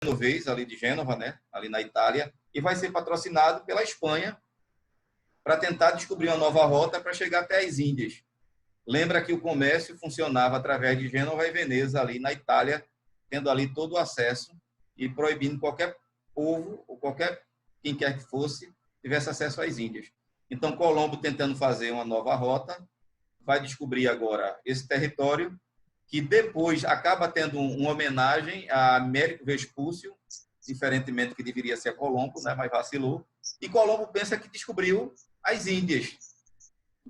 genovês, ali de Gênova, né? Ali na Itália, e vai ser patrocinado pela Espanha para tentar descobrir uma nova rota para chegar até as Índias. Lembra que o comércio funcionava através de Gênova e Veneza, ali na Itália, tendo ali todo o acesso e proibindo qualquer povo, ou qualquer quem quer que fosse, tivesse acesso às Índias. Então, Colombo, tentando fazer uma nova rota, vai descobrir agora esse território, que depois acaba tendo uma homenagem a Américo Vespúcio, diferentemente que deveria ser Colombo, né, mas vacilou. E Colombo pensa que descobriu as Índias.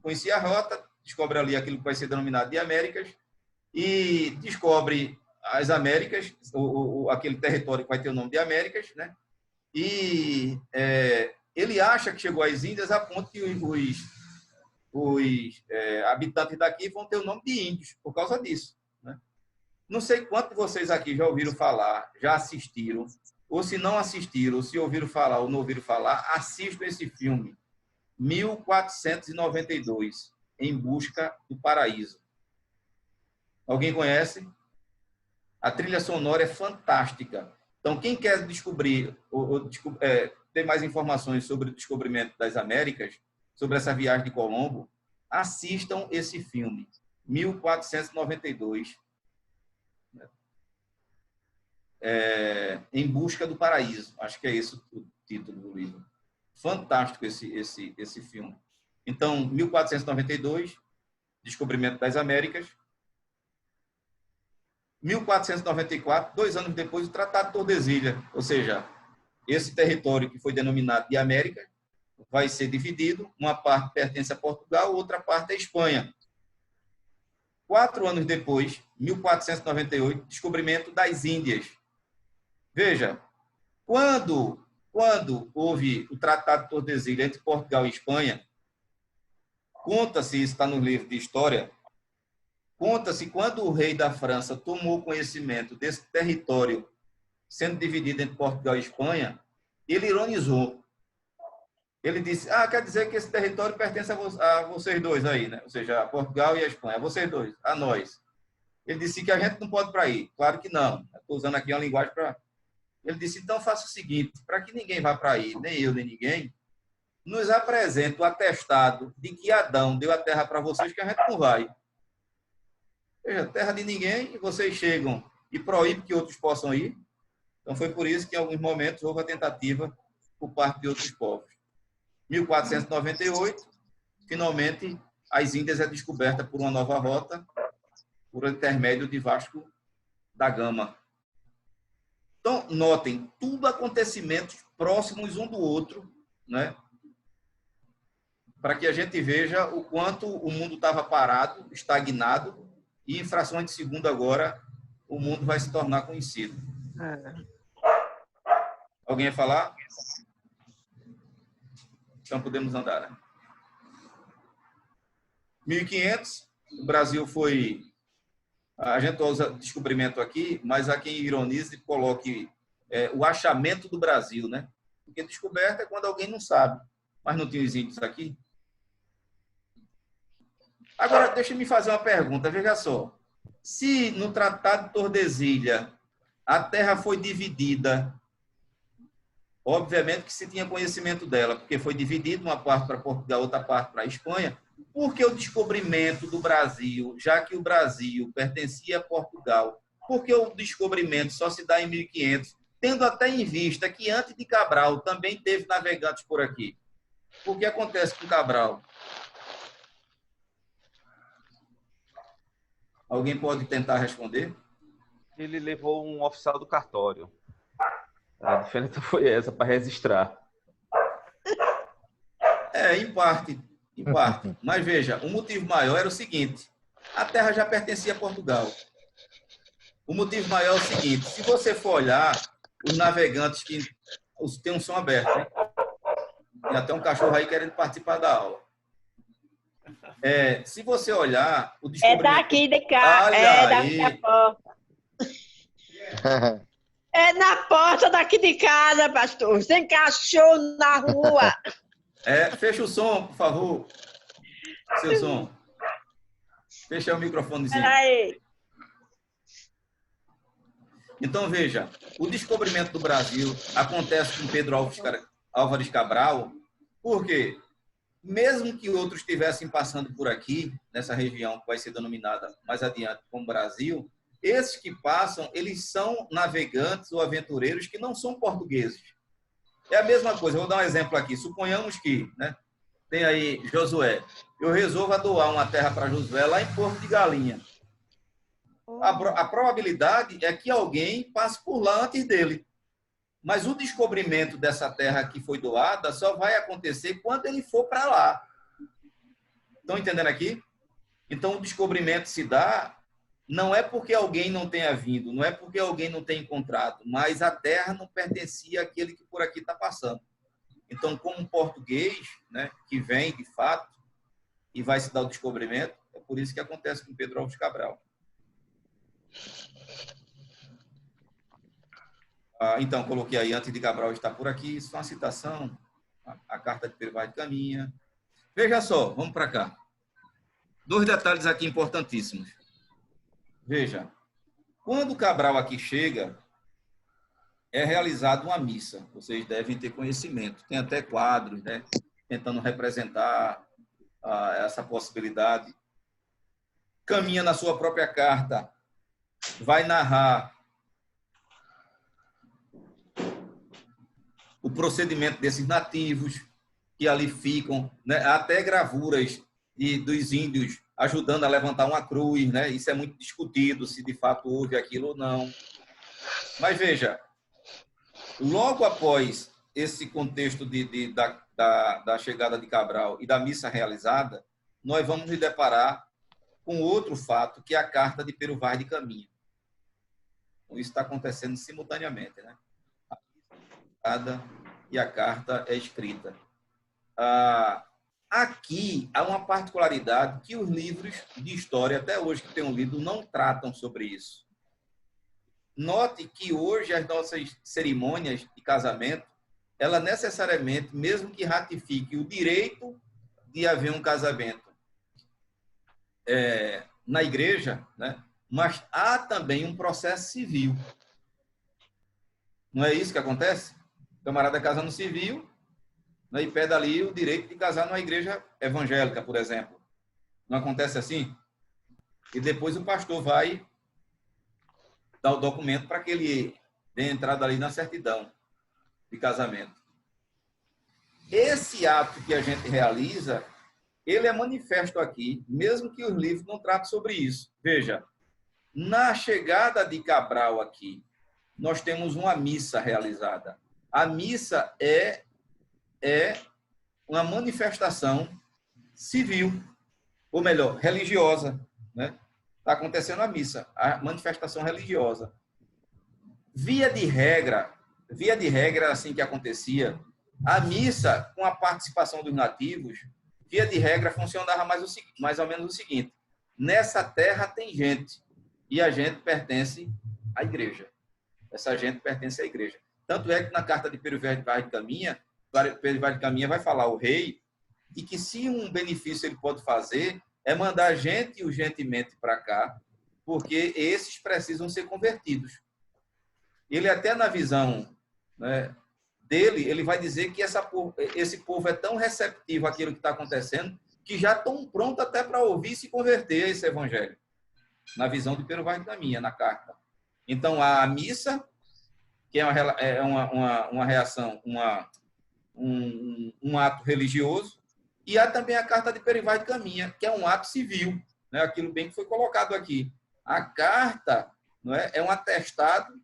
Conhecia a rota, descobre ali aquilo que vai ser denominado de Américas, e descobre as Américas, aquele território que vai ter o nome de Américas, né? E ele acha que chegou às Índias a ponto que os habitantes daqui vão ter o nome de índios, por causa disso, né? Não sei quantos de vocês aqui já ouviram falar, já assistiram, ou se não assistiram, ou se ouviram falar ou não ouviram falar, assistam esse filme, 1492, Em Busca do Paraíso. Alguém conhece? A trilha sonora é fantástica. Então, quem quer descobrir, ter mais informações sobre o descobrimento das Américas, sobre essa viagem de Colombo, assistam esse filme, 1492, Em Busca do Paraíso. Acho que é esse o título do livro. Fantástico esse filme. Então, 1492, descobrimento das Américas. 1494, 2 anos depois, o Tratado de Tordesilhas, ou seja, esse território que foi denominado de América vai ser dividido, uma parte pertence a Portugal, outra parte à Espanha. 4 anos depois, 1498, descobrimento das Índias. Veja, quando houve o Tratado de Tordesilhas entre Portugal e Espanha, conta-se, isso está no livro de história, conta-se quando o rei da França tomou conhecimento desse território sendo dividido entre Portugal e Espanha, ele ironizou. Ele disse, quer dizer que esse território pertence a vocês dois aí, né? Ou seja, a Portugal e a Espanha, a vocês dois, a nós. Ele disse que a gente não pode para aí. Claro que não. Estou usando aqui uma linguagem para... Ele disse, então faça o seguinte, para que ninguém vá para aí, nem eu, nem ninguém, nos apresenta o atestado de que Adão deu a terra para vocês, que a gente não vai. Veja, terra de ninguém, e vocês chegam e proíbem que outros possam ir. Então, foi por isso que, em alguns momentos, houve a tentativa por parte de outros povos. 1498, finalmente, as Índias é descoberta por uma nova rota, por intermédio de Vasco da Gama. Então, notem, tudo acontecimentos próximos um do outro, né? Para que a gente veja o quanto o mundo estava parado, estagnado, e em frações de segundo agora, o mundo vai se tornar conhecido. Alguém ia falar? Então, podemos andar, né? 1500, o Brasil foi... A gente usa descobrimento aqui, mas há quem ironize e coloque o achamento do Brasil, né? Porque descoberta é quando alguém não sabe. Mas não tinha os índios aqui? Agora, deixa eu me fazer uma pergunta. Veja só. Se no Tratado de Tordesilhas a terra foi dividida, obviamente que se tinha conhecimento dela, porque foi dividida uma parte para Portugal, outra parte para a Espanha, por que o descobrimento do Brasil, já que o Brasil pertencia a Portugal, por que o descobrimento só se dá em 1500, tendo até em vista que antes de Cabral também teve navegantes por aqui? O que acontece com Cabral? Alguém pode tentar responder? Ele levou um oficial do cartório. A diferença foi essa, para registrar. Em parte. Em parte. Mas veja, o motivo maior era o seguinte: a terra já pertencia a Portugal. O motivo maior é o seguinte: se você for olhar, os navegantes que... Tem um som aberto, hein? Tem até um cachorro aí querendo participar da aula. Se você olhar, o descobrimento... É daqui de cá, daqui a porta. É na porta daqui de casa, pastor. Sem cachorro na rua. Fecha o som, por favor. Seu som. Fecha o microfonezinho. Peraí. Então, veja, o descobrimento do Brasil acontece com Pedro Álvares Cabral, porque mesmo que outros estivessem passando por aqui, nessa região que vai ser denominada mais adiante como Brasil, esses que passam, eles são navegantes ou aventureiros que não são portugueses. É a mesma coisa, eu vou dar um exemplo aqui. Suponhamos que, né, tem aí Josué. Eu resolvo doar uma terra para Josué lá em Porto de Galinha. A probabilidade é que alguém passe por lá antes dele. Mas o descobrimento dessa terra que foi doada só vai acontecer quando ele for para lá. Estão entendendo aqui? Então, o descobrimento se dá não é porque alguém não tenha vindo, não é porque alguém não tenha encontrado, mas a terra não pertencia àquele que por aqui está passando. Então, como um português, né, que vem de fato e vai se dar o descobrimento, é por isso que acontece com Pedro Álvares Cabral. Então, coloquei aí, antes de Cabral estar por aqui, isso é uma citação, a carta de Pedro Vaz de Caminha. Veja só, vamos para cá. 2 detalhes aqui importantíssimos. Veja, quando Cabral aqui chega, é realizada uma missa. Vocês devem ter conhecimento. Tem até quadros, né, tentando representar essa possibilidade. Caminha na sua própria carta, vai narrar o procedimento desses nativos que ali ficam, né? Até gravuras dos índios ajudando a levantar uma cruz, né? Isso é muito discutido, se de fato houve aquilo ou não. Mas veja, logo após esse contexto da chegada de Cabral e da missa realizada, nós vamos nos deparar com outro fato, que é a carta de Pero Vaz de Caminha. Então, isso está acontecendo simultaneamente, né? E a carta é escrita. Aqui há uma particularidade que os livros de história, até hoje que tenho lido, não tratam sobre isso. Note que hoje as nossas cerimônias de casamento, ela necessariamente, mesmo que ratifique o direito de haver um casamento na igreja, né? Mas há também um processo civil. Não é isso que acontece? O camarada casa no civil, né, e pede ali o direito de casar numa igreja evangélica, por exemplo. Não acontece assim? E depois o pastor vai dar o documento para que ele dê entrada ali na certidão de casamento. Esse ato que a gente realiza, ele é manifesto aqui, mesmo que os livros não tratem sobre isso. Veja, na chegada de Cabral aqui, nós temos uma missa realizada. A missa é uma manifestação civil, ou melhor, religiosa, né? Está acontecendo a missa, a manifestação religiosa. Via de regra, assim que acontecia, a missa, com a participação dos nativos, via de regra, funcionava mais ou menos o seguinte: nessa terra tem gente, e a gente pertence à igreja. Essa gente pertence à igreja. Tanto é que na carta de Pedro Vaz de Caminha, Pedro Vaz de Caminha vai falar ao rei de que se um benefício ele pode fazer é mandar gente urgentemente para cá, porque esses precisam ser convertidos. Ele até na visão, né, dele, ele vai dizer que esse povo é tão receptivo àquilo que está acontecendo que já estão prontos até para ouvir e se converter a esse evangelho. Na visão de Pedro Vaz de Caminha, na carta. Então, a missa, que é uma reação, um ato religioso, e há também a carta de Pero Vaz de Caminha, que é um ato civil, né? Aquilo bem que foi colocado aqui. A carta, não é um atestado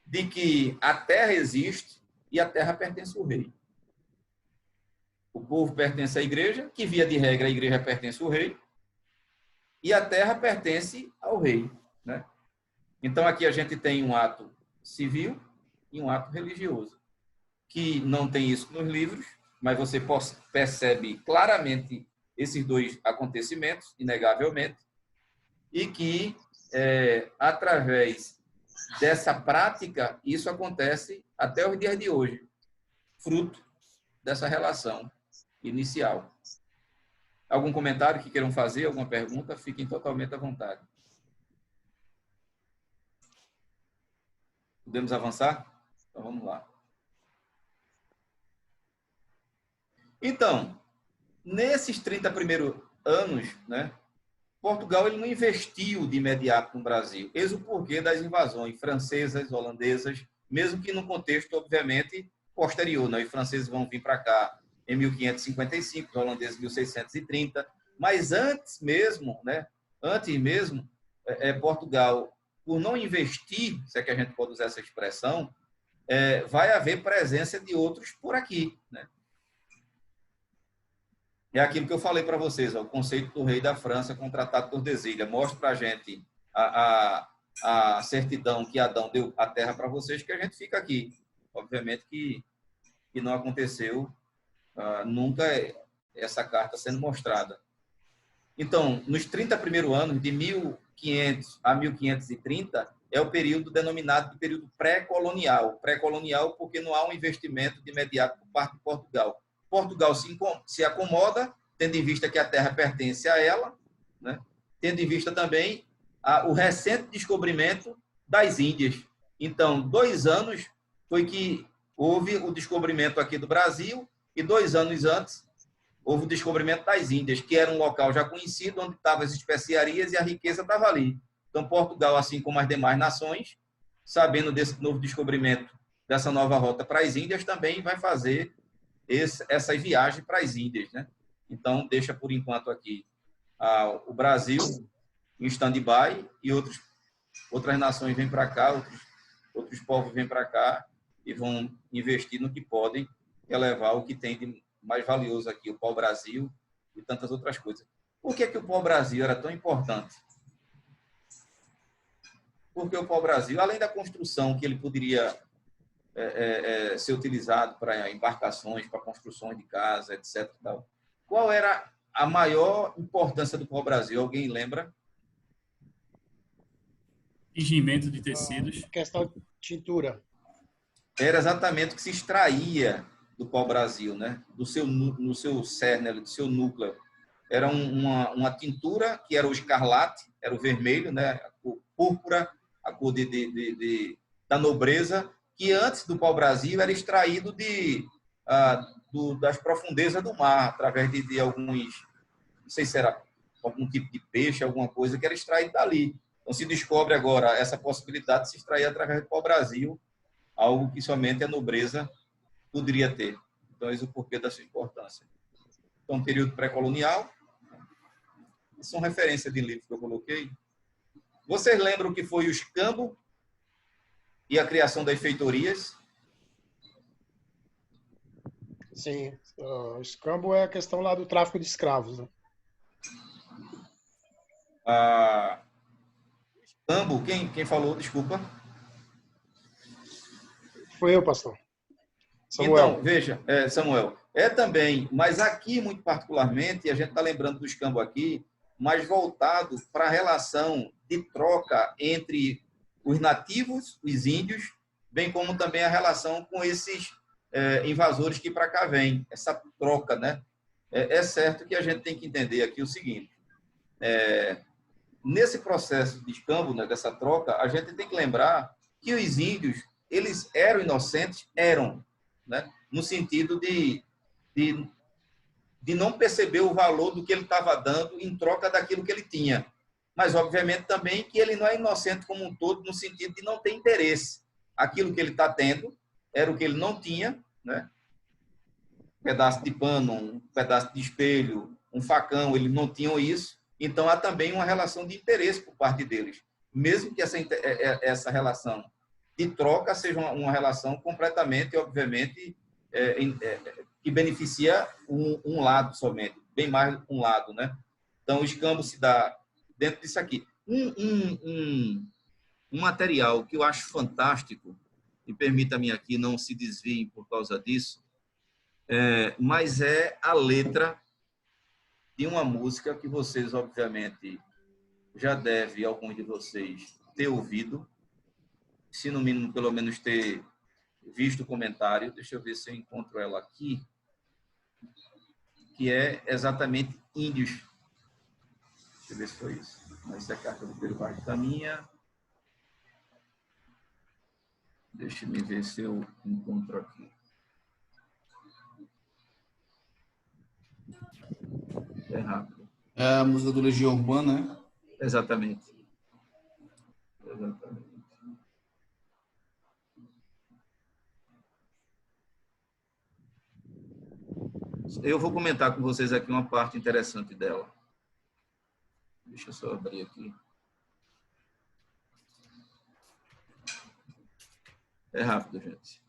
de que a terra existe e a terra pertence ao rei. O povo pertence à igreja, que via de regra a igreja pertence ao rei, e a terra pertence ao rei, né? Então, aqui a gente tem um ato civil e um ato religioso, que não tem isso nos livros, mas você percebe claramente esses dois acontecimentos, inegavelmente, e que, através dessa prática, isso acontece até os dias de hoje, fruto dessa relação inicial. Algum comentário que queiram fazer, alguma pergunta, fiquem totalmente à vontade. Podemos avançar? Então, vamos lá. Então, nesses 30 primeiros anos, né, Portugal ele não investiu de imediato no Brasil. Eis o porquê das invasões francesas, holandesas, mesmo que no contexto, obviamente, posterior. Né? Os franceses vão vir para cá em 1555, os holandeses em 1630. Mas antes mesmo, né, Portugal, por não investir, se é que a gente pode usar essa expressão, vai haver presença de outros por aqui, né? É aquilo que eu falei para vocês, ó, o conceito do rei da França com o Tratado de Tordesilhas. Mostra para a gente a certidão que Adão deu a terra para vocês, que a gente fica aqui. Obviamente que não aconteceu nunca essa carta sendo mostrada. Então, nos 30 primeiros anos, de 1500 a 1530, é o período denominado de período pré-colonial. Pré-colonial porque não há um investimento de imediato por parte de Portugal. Portugal se acomoda, tendo em vista que a terra pertence a ela, né? Tendo em vista também o recente descobrimento das Índias. Então, 2 anos foi que houve o descobrimento aqui do Brasil e 2 anos antes houve o descobrimento das Índias, que era um local já conhecido, onde estavam as especiarias e a riqueza estava ali. Então, Portugal, assim como as demais nações, sabendo desse novo descobrimento, dessa nova rota para as Índias, também vai fazer essa viagem para as Índias, né? Então, deixa por enquanto aqui o Brasil em stand-by e outras nações vêm para cá, outros povos vêm para cá e vão investir no que podem elevar o que tem de mais valioso aqui, o pau-brasil e tantas outras coisas. Por que o pau-brasil era tão importante? Porque o pau-brasil, além da construção que ele poderia ser utilizado para embarcações, para construções de casa, etc. Tal. Qual era a maior importância do pau-brasil? Alguém lembra? Tingimento de tecidos. Questão de tintura. Era exatamente o que se extraía do pau-brasil, né? No seu cerne, do seu núcleo. Era uma tintura que era o escarlate, era o vermelho, né? A cor púrpura, a cor da nobreza, que antes do pau-brasil era extraído das profundezas do mar, através de alguns, não sei se era algum tipo de peixe, alguma coisa que era extraído dali. Então, se descobre agora essa possibilidade de se extrair através do pau-brasil, algo que somente a nobreza poderia ter. Então, esse é o porquê da sua importância. Então, período pré-colonial. São referências de livros que eu coloquei. Vocês lembram o que foi o escambo e a criação das feitorias? Sim. O escambo é a questão lá do tráfico de escravos. Né? Escambo, quem falou? Desculpa. Foi eu, pastor. Samuel. Então, veja, Samuel, também, mas aqui, muito particularmente, a gente está lembrando do escambo aqui, mas voltado para a relação de troca entre os nativos, os índios, bem como também a relação com esses invasores que para cá vêm, essa troca, né? É certo que a gente tem que entender aqui o seguinte, nesse processo de escambo, né, dessa troca, a gente tem que lembrar que os índios, eles eram inocentes, né, no sentido de não perceber o valor do que ele estava dando em troca daquilo que ele tinha. Mas, obviamente, também que ele não é inocente como um todo, no sentido de não ter interesse. Aquilo que ele está tendo era o que ele não tinha, né? Um pedaço de pano, um pedaço de espelho, um facão, eles não tinham isso. Então, há também uma relação de interesse por parte deles. Mesmo que essa relação de troca seja uma relação completamente, obviamente, que beneficia um lado somente, bem mais um lado, né? Então, o escambo se dá dentro disso aqui. Um material que eu acho fantástico, e permita-me aqui, não se desviem por causa disso, mas é a letra de uma música que vocês, obviamente, já devem, alguns de vocês, ter ouvido, se no mínimo, pelo menos, ter visto o comentário. Deixa eu ver se eu encontro ela aqui, que é exatamente Índios. Deixa eu ver se foi isso. Essa é a carta do Pedro Vaz da minha. Deixa eu ver se eu encontro aqui. É rápido. É a música do Legião Urbana, né? Exatamente. Exatamente. Eu vou comentar com vocês aqui uma parte interessante dela. Deixa eu só abrir aqui. É rápido, gente.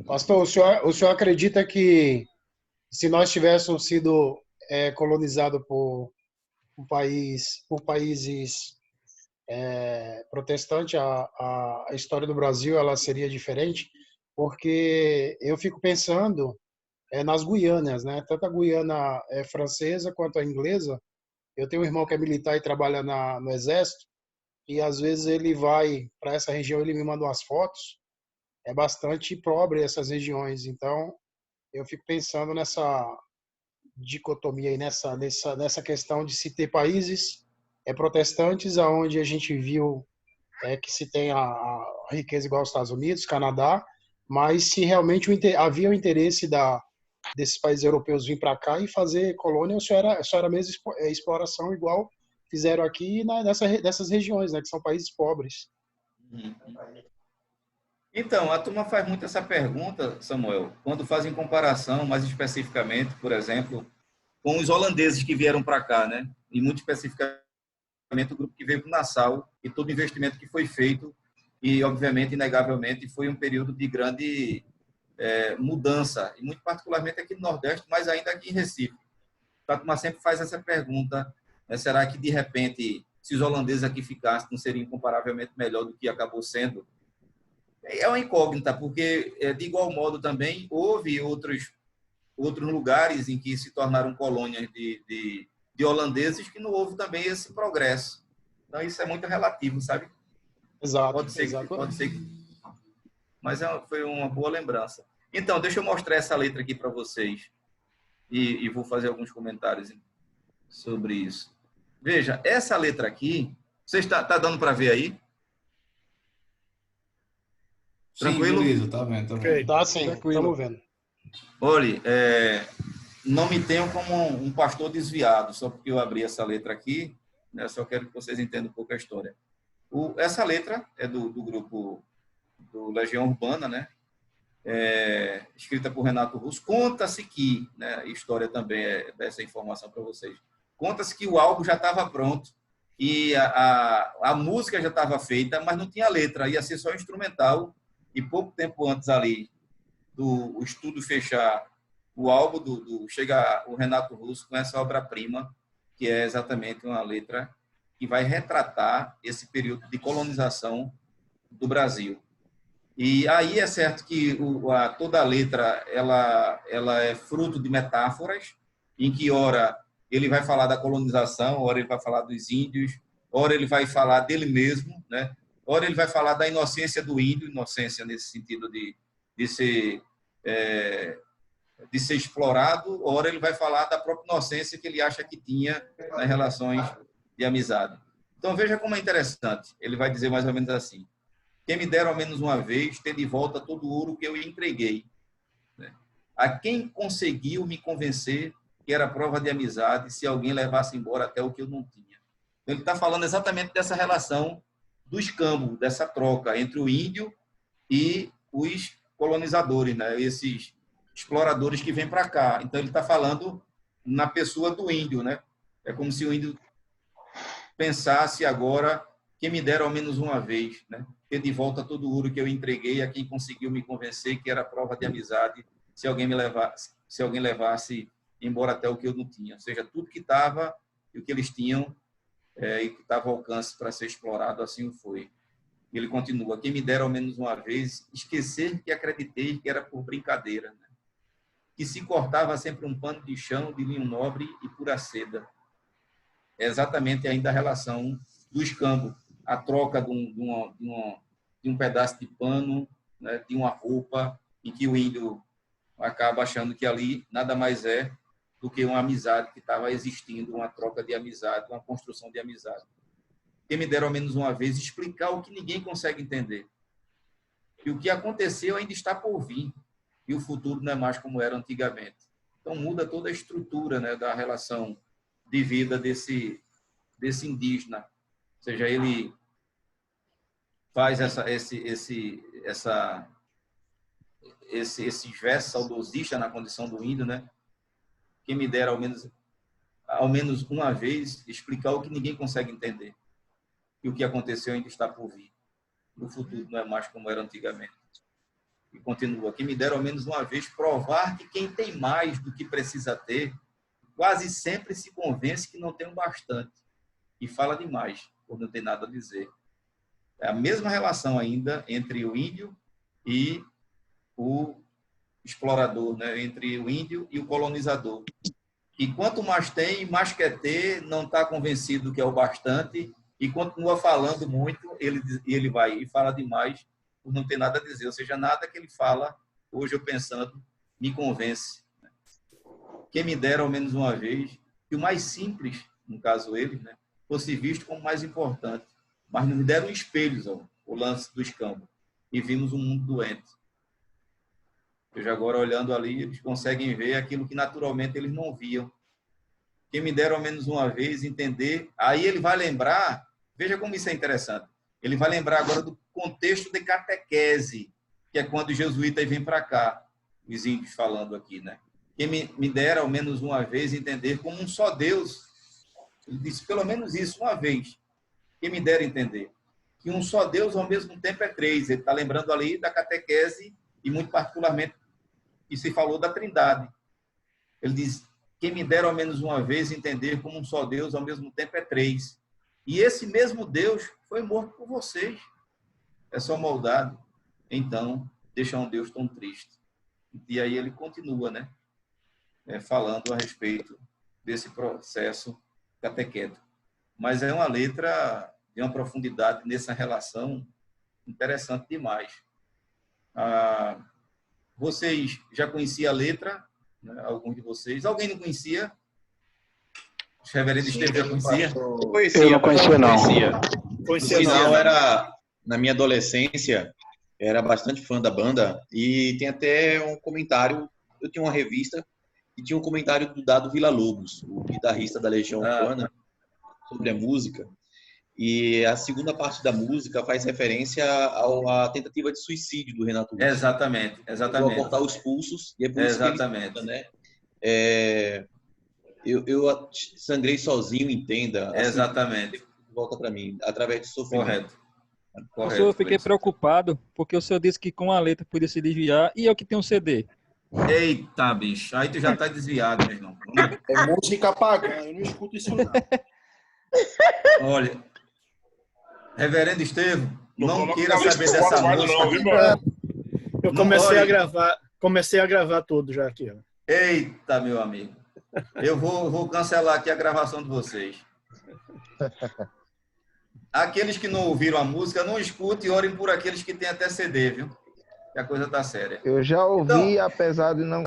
Pastor, o senhor acredita que se nós tivéssemos sido colonizados por países protestantes, a história do Brasil ela seria diferente? Porque eu fico pensando nas Guianas, né? Tanto a Guiana francesa quanto a inglesa. Eu tenho um irmão que é militar e trabalha no Exército, e às vezes ele vai para essa região, ele me manda umas fotos. É bastante pobre essas regiões, então eu fico pensando nessa dicotomia aí, nessa questão de se ter países protestantes, aonde a gente viu que se tem a riqueza igual aos Estados Unidos, Canadá, mas se realmente havia o interesse desses países europeus vir para cá e fazer colônia, ou só era mesmo exploração igual fizeram aqui nessas regiões, né, que são países pobres. Então, a turma faz muito essa pergunta, Samuel, quando fazem comparação, mais especificamente, por exemplo, com os holandeses que vieram para cá, né? E muito especificamente o grupo que veio para o Nassau e todo o investimento que foi feito e, obviamente, inegavelmente, foi um período de grande mudança, e muito particularmente aqui no Nordeste, mas ainda aqui em Recife. A turma sempre faz essa pergunta, né? Será que, de repente, se os holandeses aqui ficassem, não seria incomparavelmente melhor do que acabou sendo? É uma incógnita, porque, de igual modo, também houve outros lugares em que se tornaram colônias de holandeses que não houve também esse progresso. Então, isso é muito relativo, sabe? Exato. Pode ser que... Mas foi uma boa lembrança. Então, deixa eu mostrar essa letra aqui para vocês e vou fazer alguns comentários sobre isso. Veja, essa letra aqui, você está dando para ver aí? Tranquilo? Sim, beleza, tá vendo. Tá sim, estamos vendo. Olha, não me tenham como um pastor desviado, só porque eu abri essa letra aqui, né, só quero que vocês entendam um pouco a história. Essa letra é do grupo do Legião Urbana, né? Escrita por Renato Russo. Conta-se que, né, a história também dessa informação para vocês, conta-se que o álbum já estava pronto e a música já estava feita, mas não tinha letra, ia ser só instrumental, e pouco tempo antes ali do estudo fechar o álbum, chega o Renato Russo com essa obra-prima, que é exatamente uma letra que vai retratar esse período de colonização do Brasil. E aí é certo que toda a letra ela é fruto de metáforas, em que ora ele vai falar da colonização, ora ele vai falar dos índios, ora ele vai falar dele mesmo, né? Ora ele vai falar da inocência do índio, inocência nesse sentido de ser explorado, ora ele vai falar da própria inocência que ele acha que tinha nas relações de amizade. Então veja como é interessante. Ele vai dizer mais ou menos assim: quem me dera ao menos uma vez ter de volta todo o ouro que eu entreguei, né? A quem conseguiu me convencer que era prova de amizade se alguém levasse embora até o que eu não tinha. Então, ele está falando exatamente dessa relação do escambo, dessa troca entre o índio e os colonizadores, né? Esses exploradores que vêm para cá. Então, ele está falando na pessoa do índio, né? É como se o índio pensasse agora: quem me dera ao menos uma vez, né? Ter de volta todo o ouro que eu entreguei a quem conseguiu me convencer que era prova de amizade se alguém levasse embora até o que eu não tinha. Ou seja, tudo que estava e o que eles tinham e que estava ao alcance para ser explorado, assim o foi. E ele continua: quem me dera ao menos uma vez esquecer que acreditei que era por brincadeira, né? Que se cortava sempre um pano de chão de linho nobre e pura seda. É exatamente ainda a relação do escambo, a troca de um pedaço de pano, né, de uma roupa, em que o índio acaba achando que ali nada mais é do que uma amizade que estava existindo, uma troca de amizade, uma construção de amizade. quem me dera ao menos uma vez explicar o que ninguém consegue entender. E o que aconteceu ainda está por vir. E o futuro não é mais como era antigamente. Então, muda toda a estrutura, né, da relação de vida desse indígena. Ou seja, ele faz esse verso saudosista na condição do índio, né? Quem me dera ao menos uma vez explicar o que ninguém consegue entender. E o que aconteceu ainda está por vir. O futuro não é mais como era antigamente. E continua, quem me dera ao menos uma vez provar que quem tem mais do que precisa ter, quase sempre se convence que não tem o bastante. E fala demais, por não ter nada a dizer. É a mesma relação ainda entre o índio e o explorador, né? Entre o índio e o colonizador. E quanto mais tem, mais quer ter, não está convencido que é o bastante e continua falando muito, ele vai e fala demais por não ter nada a dizer. Ou seja, nada que ele fala, hoje eu pensando, me convence. Quem me dera ao menos uma vez, que o mais simples, no caso ele, né, fosse visto como mais importante. Mas nos deram espelhos, ó, o lance do escambo, e vimos um mundo doente. Veja, agora olhando ali, eles conseguem ver aquilo que naturalmente eles não viam. Quem me dera ao menos uma vez entender, aí ele vai lembrar, veja como isso é interessante, ele vai lembrar agora do contexto de catequese, que é quando os jesuítas vêm para cá, os índios falando aqui, né? Quem me dera ao menos uma vez entender como um só Deus, ele disse pelo menos isso uma vez, quem me dera entender que um só Deus ao mesmo tempo é três. Ele está lembrando ali da catequese e muito particularmente que se falou da Trindade. Ele diz, quem me dera ao menos uma vez entender como um só Deus ao mesmo tempo é três. E esse mesmo Deus foi morto por vocês. É só maldade. Então, deixa um Deus tão triste. E aí ele continua, né? Falando a respeito desse processo catequético. Mas é uma letra de uma profundidade nessa relação interessante demais. Vocês já conheciam a letra? Né? Alguns de vocês. Alguém não conhecia? O reverendo Estevam já conhecia? Eu não conhecia, não. Conhecia não, era na minha adolescência, era bastante fã da banda e tem até um comentário, eu tinha uma revista e tinha um comentário do Dado Villa-Lobos, o guitarrista da Legião Urbana, sobre a música. E a segunda parte da música faz referência à tentativa de suicídio do Renato Russo. Exatamente. Vou cortar os pulsos e é por isso que ele canta, né? Eu sangrei sozinho, entenda. Assim, exatamente. Volta para mim, através de sofrimento. Correto. Eu fiquei preocupado porque o senhor disse que com a letra podia se desviar e eu que tenho um CD. Eita, bicho. Aí tu já tá desviado, meu irmão. É música pagã, eu não escuto isso não. Olha, reverendo Estevam, não queira saber dessa música. Não, viu, mano? Eu comecei a gravar tudo já aqui. Ó. Eita, meu amigo. Eu vou cancelar aqui a gravação de vocês. Aqueles que não ouviram a música, não escutem e orem por aqueles que têm até CD, viu? Que a coisa tá séria. Eu já ouvi, então, apesar de não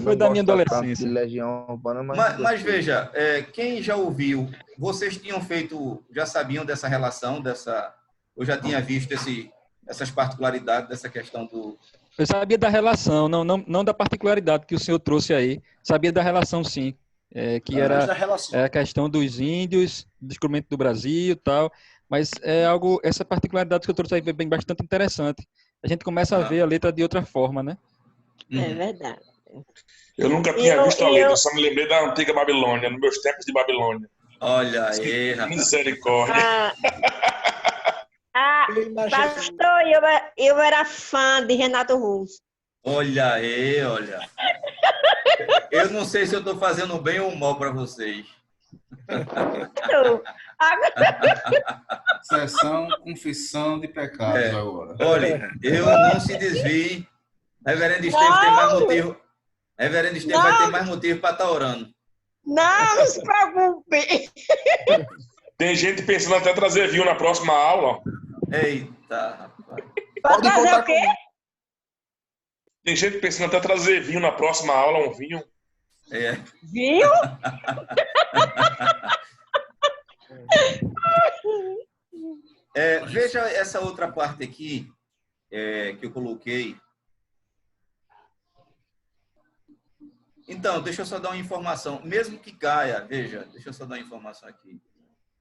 foi da minha adolescência. De Legião Urbana, mas veja, quem já ouviu, vocês tinham feito, já sabiam dessa relação, ou já tinha visto essas particularidades dessa questão do... Eu sabia da relação, não da particularidade que o senhor trouxe aí. Sabia da relação, sim. Que era a questão dos índios, do descobrimento do Brasil e tal. Mas é algo, essa particularidade que eu trouxe aí é bem bastante interessante. A gente começa a ver a letra de outra forma, né? É verdade. Eu nunca tinha visto a letra, só me lembrei da antiga Babilônia, nos meus tempos de Babilônia. Olha aí, rapaz. Misericórdia. Pastor, eu era fã de Renato Russo. Olha aí, olha. Eu não sei se eu estou fazendo bem ou mal para vocês. Sessão, confissão de pecados agora. Olha, eu não se desvie. Reverendo Estevam tem mais motivo. Reverendo Estevam vai ter mais motivo para estar orando. Não se preocupe. Tem gente pensando até trazer vinho na próxima aula. Eita, rapaz. Pode fazer o quê? Tem gente pensando até trazer vinho na próxima aula, um vinho. Vinho? Veja essa outra parte aqui que eu coloquei. Então, deixa eu só dar uma informação. Mesmo que caia, veja, deixa eu só dar uma informação aqui.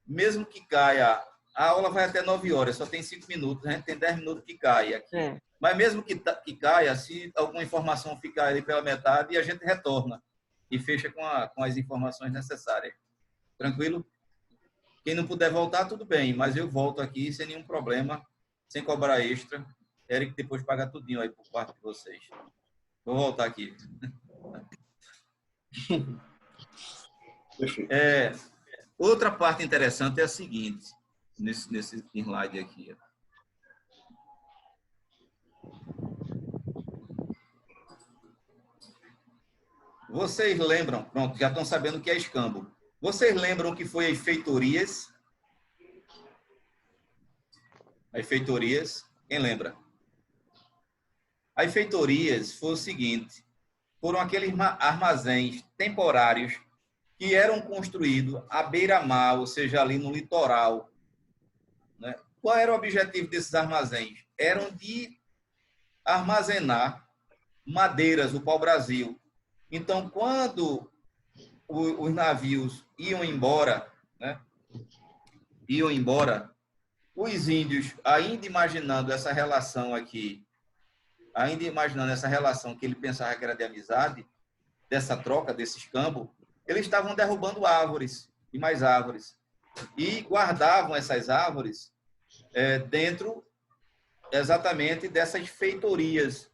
Mesmo que caia, a aula vai até 9 horas, só tem 5 minutos, a gente tem 10 minutos que cai aqui. Mas mesmo que caia, se alguma informação ficar ali pela metade, a gente retorna e fecha com as informações necessárias. Tranquilo? Quem não puder voltar, tudo bem, mas eu volto aqui sem nenhum problema, sem cobrar extra. Eric depois paga tudinho aí por parte de vocês. Vou voltar aqui. Outra parte interessante é a seguinte, nesse slide aqui. Vocês lembram, pronto, já estão sabendo o que é escambo. Vocês lembram que foi as feitorias? As feitorias, quem lembra? As feitorias foi o seguinte, foram aqueles armazéns temporários que eram construídos à beira-mar, ou seja, ali no litoral. Né? Qual era o objetivo desses armazéns? Eram de armazenar madeiras, o pau-brasil. Então, quando os navios iam embora, né? Os índios, ainda imaginando essa relação aqui, ainda imaginando essa relação que ele pensava que era de amizade, dessa troca, desse escambo, eles estavam derrubando árvores e mais árvores. E guardavam essas árvores dentro exatamente dessas feitorias.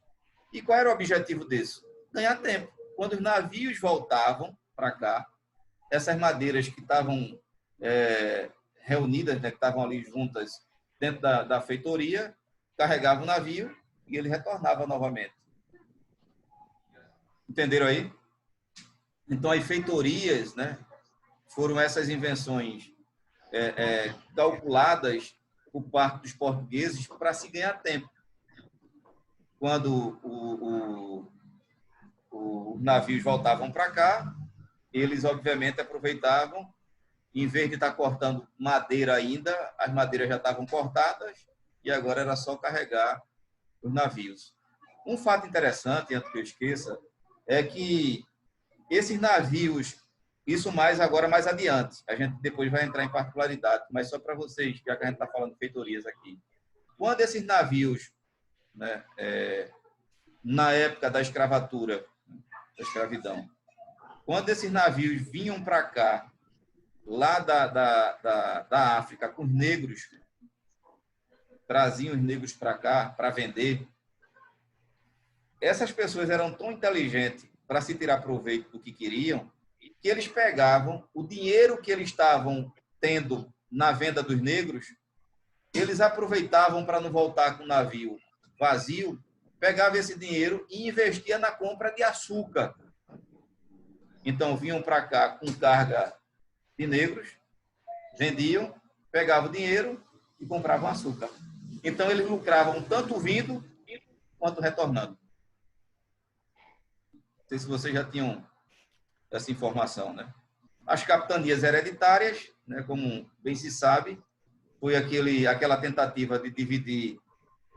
E qual era o objetivo disso? Ganhar tempo. Quando os navios voltavam para cá, essas madeiras que estavam reunidas, né, que estavam ali juntas dentro da feitoria, carregavam o navio e ele retornava novamente. Entenderam aí? Então, as feitorias, né, foram essas invenções calculadas por parte dos portugueses para se ganhar tempo. Quando os navios voltavam para cá, eles, obviamente, aproveitavam, em vez de estar cortando madeira ainda, as madeiras já estavam cortadas e agora era só carregar os navios. Um fato interessante, antes que eu esqueça, é que esses navios, isso agora mais adiante, a gente depois vai entrar em particularidade, mas só para vocês, já que a gente está falando de feitorias aqui. Quando esses navios, né, na época da escravatura, da escravidão, quando esses navios vinham para cá, lá da África, com os negros, traziam os negros para cá para vender, essas pessoas eram tão inteligentes para se tirar proveito do que queriam, que eles pegavam o dinheiro que eles estavam tendo na venda dos negros, eles aproveitavam para não voltar com o navio vazio, pegavam esse dinheiro e investia na compra de açúcar. Então, vinham para cá com carga de negros, vendiam, pegavam o dinheiro e compravam açúcar. Então, eles lucravam tanto vindo quanto retornando. Não sei se vocês já tinham essa informação, né? As capitanias hereditárias, né, como bem se sabe, foi aquela tentativa de dividir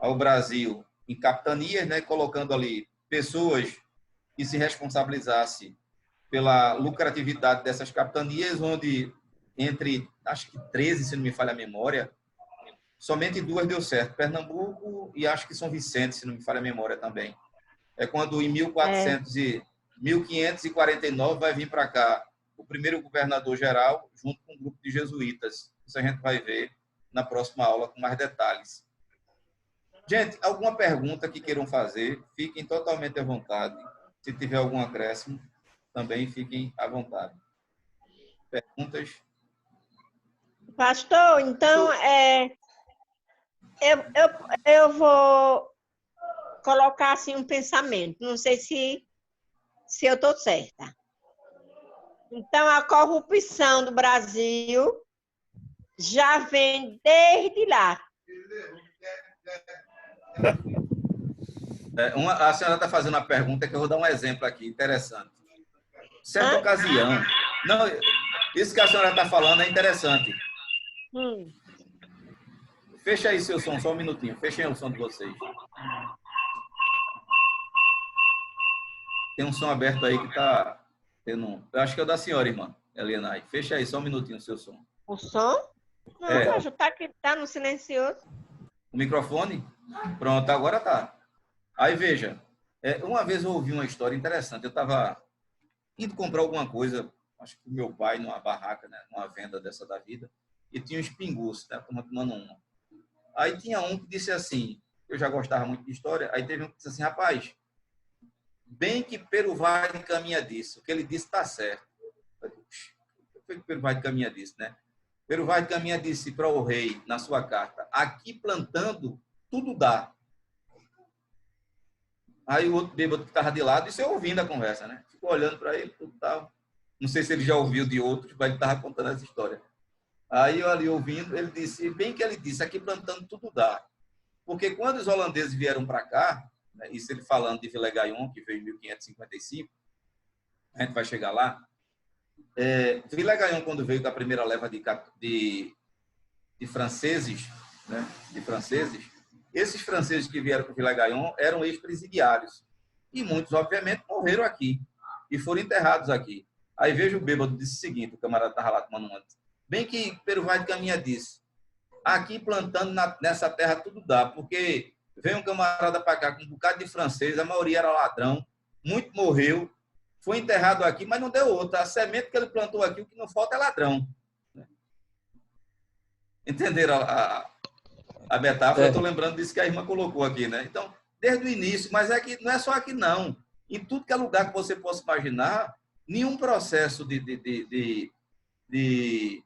ao Brasil em capitanias, né, colocando ali pessoas que se responsabilizassem pela lucratividade dessas capitanias, onde entre, acho que 13, se não me falha a memória, somente 2 deu certo, Pernambuco e acho que São Vicente, se não me falha a memória também. É quando em 1549 vai vir para cá o primeiro governador-geral, junto com um grupo de jesuítas. Isso a gente vai ver na próxima aula com mais detalhes. Gente, alguma pergunta que queiram fazer, fiquem totalmente à vontade. Se tiver algum acréscimo, também fiquem à vontade. Perguntas? Pastor, então, eu vou colocar assim um pensamento. Não sei se eu estou certa. Então, a corrupção do Brasil já vem desde lá. A senhora está fazendo uma pergunta que eu vou dar um exemplo aqui, interessante. Certa ocasião... Não, isso que a senhora está falando é interessante. Fecha aí seu som, só um minutinho. Fechem o som de vocês. Tem um som aberto aí que tá tendo... Eu acho que é o da senhora, irmã, Helena. Fecha aí, só um minutinho o seu som. O som? Não, Anjo, tá no silencioso. O microfone? Pronto, agora tá. Aí, veja. Uma vez eu ouvi uma história interessante. Eu estava indo comprar alguma coisa, acho que o meu pai, numa barraca, né, numa venda dessa da vida, e tinha uns pingus, né, tomando uma. Aí tinha um que disse assim, eu já gostava muito de história, aí teve um que disse assim, rapaz, bem que Pero Vaz de Caminha disse, o que ele disse está certo. O que Pero Vaz de Caminha disse, né? Pero Vaz de Caminha disse para o rei, na sua carta, aqui plantando, tudo dá. Aí o outro bêbado que estava de lado, isso eu ouvindo a conversa, né? Ficou olhando para ele, tudo tal. Não sei se ele já ouviu de outros, mas ele estava contando essa história. Aí eu ali ouvindo, ele disse, bem que ele disse, aqui plantando tudo dá. Porque quando os holandeses vieram para cá, né, isso ele falando de Villegagnon, que veio em 1555, a gente vai chegar lá, Villegagnon, quando veio com a primeira leva de franceses, né, esses franceses que vieram com Villegagnon eram ex-presidiários. E muitos, obviamente, morreram aqui e foram enterrados aqui. Aí veja o bêbado disse o seguinte, o camarada estava lá tomando antes. Bem que Pero Vaz de Caminha disse, aqui plantando nessa terra tudo dá, porque veio um camarada para cá com um bocado de francês, a maioria era ladrão, muito morreu, foi enterrado aqui, mas não deu outra. A semente que ele plantou aqui, o que não falta é ladrão. Entenderam a metáfora? Eu estou lembrando disso que a irmã colocou aqui, né? Então, desde o início, mas é que não é só aqui, não. Em tudo que é lugar que você possa imaginar, nenhum processo de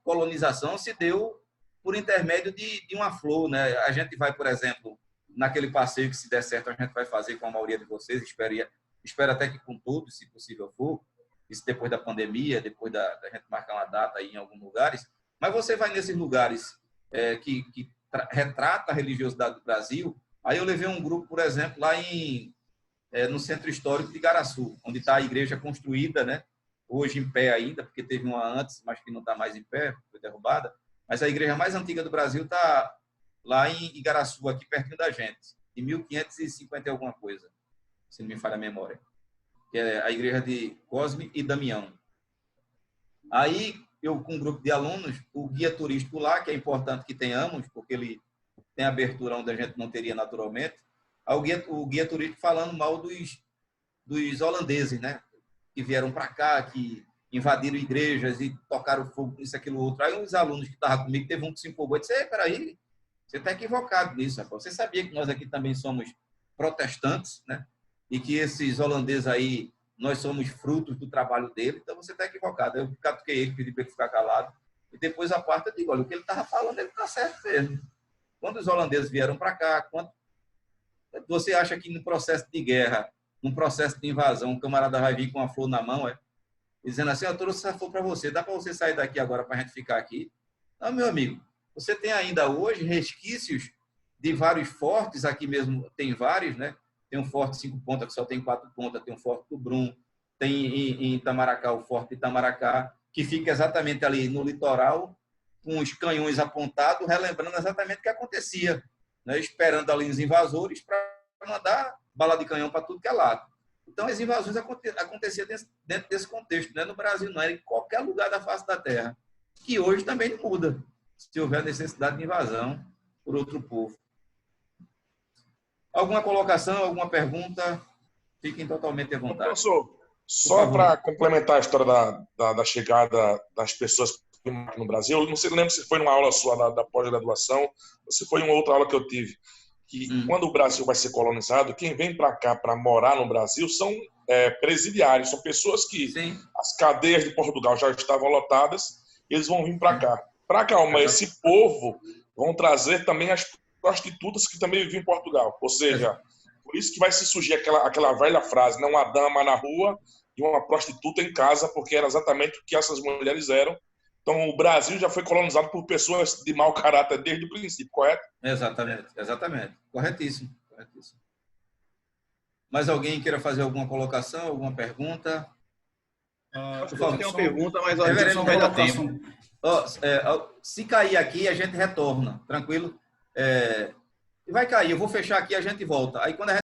colonização se deu por intermédio de uma flor, né? A gente vai, por exemplo, naquele passeio que, se der certo, a gente vai fazer com a maioria de vocês, espero até que com todos, se possível for, isso depois da pandemia, depois da gente marcar uma data aí em alguns lugares, mas você vai nesses lugares que retrata a religiosidade do Brasil. Aí eu levei um grupo, por exemplo, lá no Centro Histórico de Igaraçu, onde está a igreja construída, né? Hoje em pé ainda, porque teve uma antes, mas que não está mais em pé, foi derrubada. Mas a igreja mais antiga do Brasil está lá em Igaraçu, aqui pertinho da gente, de 1550 e alguma coisa, se não me falha a memória, que é a igreja de Cosme e Damião. Aí, eu com um grupo de alunos, o guia turístico lá, que é importante que tenhamos, porque ele tem abertura onde a gente não teria naturalmente, o guia turístico falando mal dos holandeses, né? Que vieram para cá, que invadiram igrejas e tocaram fogo, isso, aquilo, outro. Aí os alunos que estavam comigo, teve um que se empolgou e disse, peraí, você está equivocado nisso, rapaz. Você sabia que nós aqui também somos protestantes, né? E que esses holandeses aí, nós somos frutos do trabalho dele, então você está equivocado. Eu catuquei ele, pedi para ele ficar calado, e depois a parte eu digo, olha, o que ele estava falando, ele está certo mesmo. Quando os holandeses vieram para cá, você acha que no processo de guerra, num processo de invasão, um camarada vai vir com uma flor na mão, dizendo assim, eu trouxe essa flor para você, dá para você sair daqui agora para a gente ficar aqui? Não, meu amigo, você tem ainda hoje resquícios de vários fortes, aqui mesmo tem vários, né? Tem um forte 5 pontas que só tem 4 pontas, tem um forte do Brum, tem em Itamaracá o forte de Itamaracá, que fica exatamente ali no litoral, com os canhões apontados, relembrando exatamente o que acontecia, né? Esperando ali os invasores para mandar bala de canhão para tudo que é lado. Então, as invasões aconteciam dentro desse contexto, não é no Brasil, não, é em qualquer lugar da face da Terra, que hoje também não muda, se houver necessidade de invasão por outro povo. Alguma colocação, alguma pergunta? Fiquem totalmente à vontade. Professor, só para complementar a história da chegada das pessoas no Brasil, eu não sei, lembro se foi numa aula sua da pós-graduação, ou se foi em uma outra aula que eu tive, que quando o Brasil vai ser colonizado, quem vem para cá para morar no Brasil são presidiários, são pessoas que as cadeias de Portugal já estavam lotadas, eles vão vir para cá. Para acalmar esse povo, vão trazer também as prostitutas que também viviam em Portugal. Ou seja, por isso que vai se surgir aquela velha frase, não uma dama na rua e uma prostituta em casa, porque era exatamente o que essas mulheres eram. Então, o Brasil já foi colonizado por pessoas de mau caráter desde o princípio, correto? Exatamente. Corretíssimo. Mais alguém queira fazer alguma colocação, alguma pergunta? Por favor, tem uma pergunta, mas a gente não vai dar tempo. Se cair aqui, a gente retorna, tranquilo? vai cair, eu vou fechar aqui, a gente volta. Aí quando a gente